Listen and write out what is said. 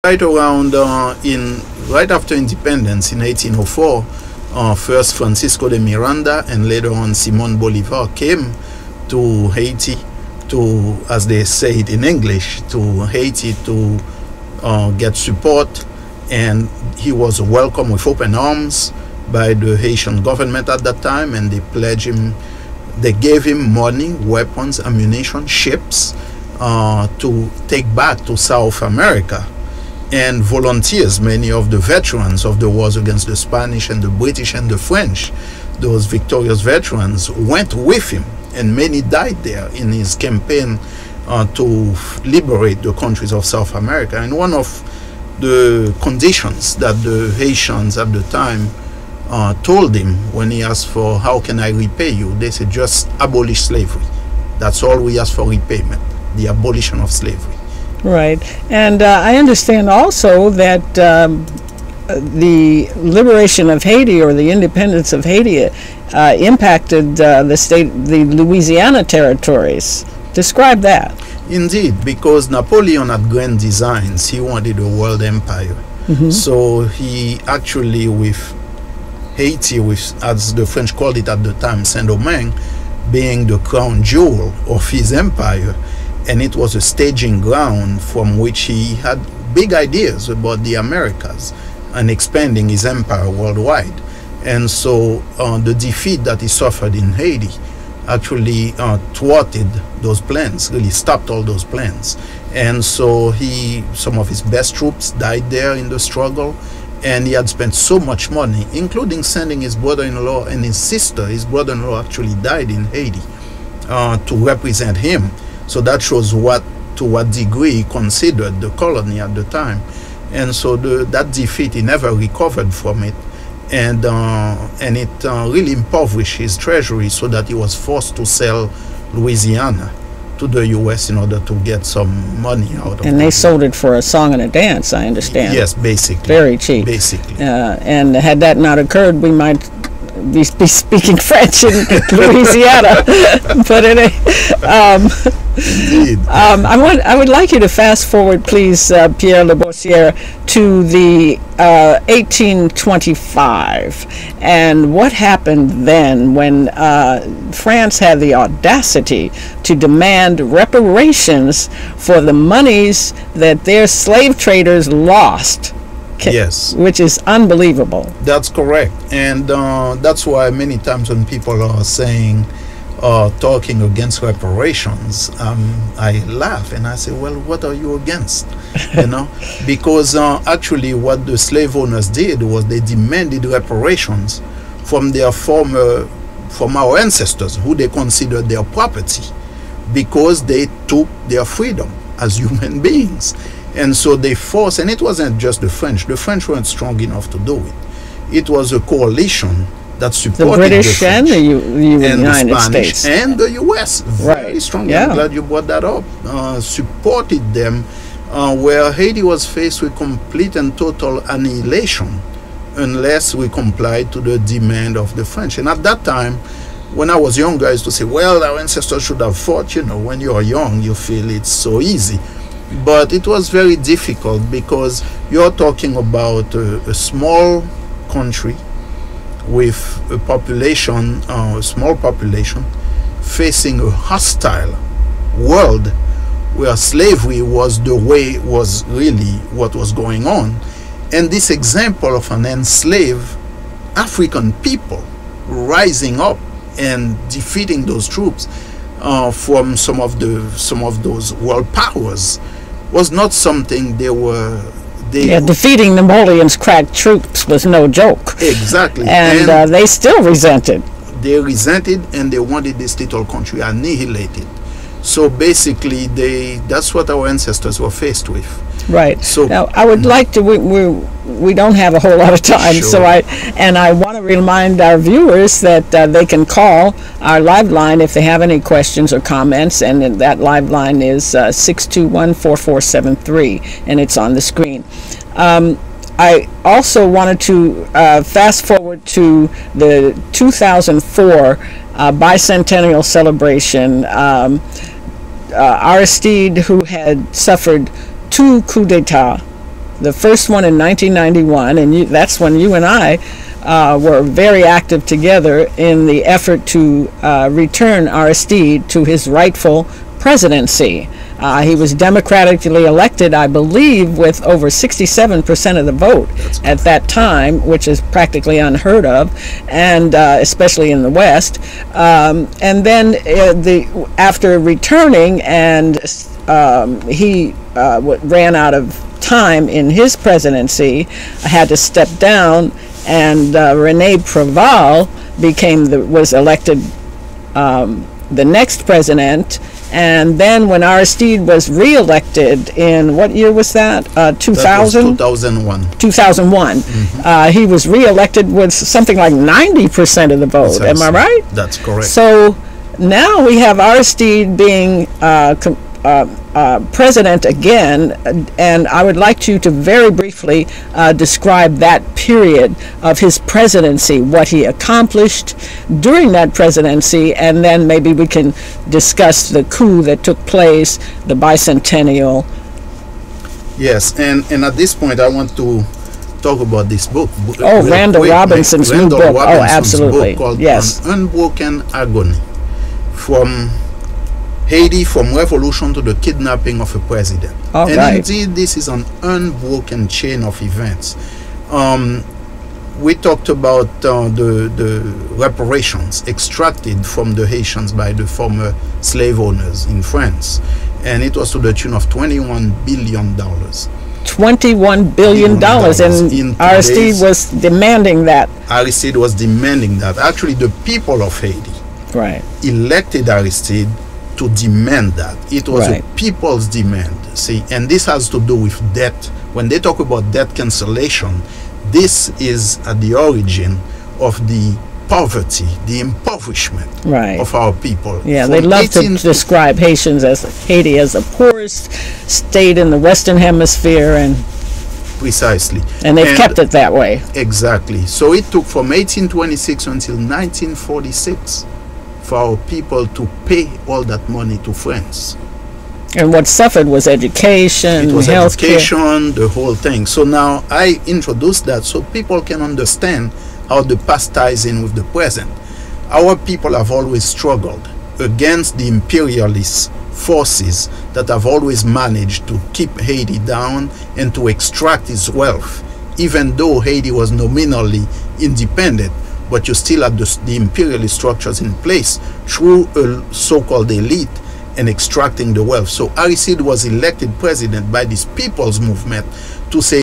Right around right after independence in 1804, first Francisco de Miranda and later on Simon Bolivar came to Haiti to, as they say it in English, to Haiti to get support, and he was welcomed with open arms by the Haitian government at that time, and they gave him money, weapons, ammunition, ships to take back to South America. And volunteers, many of the veterans of the wars against the Spanish and the British and the French, those victorious veterans, went with him, and many died there in his campaign to liberate the countries of South America. And one of the conditions that the Haitians at the time told him when he asked for, how can I repay you? They said, just abolish slavery. That's all we ask for repayment, the abolition of slavery. Right. And I understand also that the liberation of Haiti, or the independence of Haiti, impacted the Louisiana territories. Describe that. Indeed, because Napoleon had grand designs. He wanted a world empire. So he actually, with Haiti, as the French called it at the time, Saint-Domingue, being the crown jewel of his empire, and it was a staging ground from which he had big ideas about the Americas and expanding his empire worldwide. And so the defeat that he suffered in Haiti actually thwarted those plans, really stopped all those plans. And so some of his best troops died there in the struggle, and he had spent so much money, including sending his brother-in-law and his sister. His brother-in-law actually died in Haiti to represent him. So that shows to what degree he considered the colony at the time. And so that defeat, he never recovered from it. And it really impoverished his treasury, so that he was forced to sell Louisiana to the U.S. in order to get some money out of it. And they sold it for a song and a dance, I understand. Yes, basically. Very cheap. Basically. And had that not occurred, we might be speaking French in Louisiana. But I would like you to fast forward, please, Pierre Labossiere, to the 1825, and what happened then when France had the audacity to demand reparations for the monies that their slave traders lost. Yes. Which is unbelievable. That's correct. And that's why many times when people are saying, talking against reparations, I laugh and I say, well, what are you against? You know, because actually what the slave owners did was they demanded reparations from from our ancestors, who they considered their property, because they took their freedom as human beings. And so they forced, and it wasn't just the French. The French weren't strong enough to do it. It was a coalition that supported the British the French and the United the Spanish States and the U.S. Very strong. Yeah. I'm glad you brought that up. Supported them, where Haiti was faced with complete and total annihilation unless we complied to the demand of the French. And at that time, when I was younger, I used to say, well, our ancestors should have fought. You know, when you are young, you feel it's so easy. But it was very difficult, because you're talking about a small country with a population, a small population, facing a hostile world where slavery was really what was going on. And this example of an enslaved African people rising up and defeating those troops from some of those world powers was not something defeating Napoleon's crack troops was no joke. Exactly. And they still resented. They resented, and they wanted this little country annihilated. So basically, that's what our ancestors were faced with. Right. So now, I would like to. We don't have a whole lot of time, sure. So I want to remind our viewers that they can call our live line if they have any questions or comments, and that live line is 621-4473, and it's on the screen. I also wanted to fast forward to the 2004 bicentennial celebration. Aristide, who had suffered 2 coups d'etat, the first one in 1991, and that's when you and I were very active together in the effort to return Aristide to his rightful presidency. He was democratically elected, I believe, with over 67% of the vote at that time, which is practically unheard of, and especially in the West. And then after returning, and he ran out of time in his presidency, had to step down, and Rene Preval was elected the next president. And then when Aristide was re-elected in, what year was that? 2000? 2001. 2001. He was re-elected with something like 90% of the vote. Am I right? That's correct. So now we have Aristide being president again, and I would like you to very briefly describe that period of his presidency, what he accomplished during that presidency, and then maybe we can discuss the coup that took place, the bicentennial. Yes, and at this point I want to talk about this book. Randall Robinson's new book. Absolutely. Book called Yes. An Unbroken Agony, from Haiti, from revolution to the kidnapping of a president. Indeed, this is an unbroken chain of events. We talked about the reparations extracted from the Haitians by the former slave owners in France, and it was to the tune of $21 billion. $21 billion, and Aristide was demanding that. Aristide was demanding that. Actually, the people of Haiti elected Aristide to demand that. It was a people's demand, see, and this has to do with debt. When they talk about debt cancellation, this is at the origin of the poverty, the impoverishment of our people. Yeah, they love to describe Haiti as the poorest state in the Western Hemisphere, and precisely, and they've kept it that way. Exactly. So it took from 1826 until 1946 for our people to pay all that money to France. And what suffered was education, it was healthcare. Education, the whole thing. So now I introduced that so people can understand how the past ties in with the present. Our people have always struggled against the imperialist forces that have always managed to keep Haiti down and to extract its wealth, even though Haiti was nominally independent. But you still have the imperialist structures in place through a so-called elite and extracting the wealth. So Aristide was elected president by this people's movement to say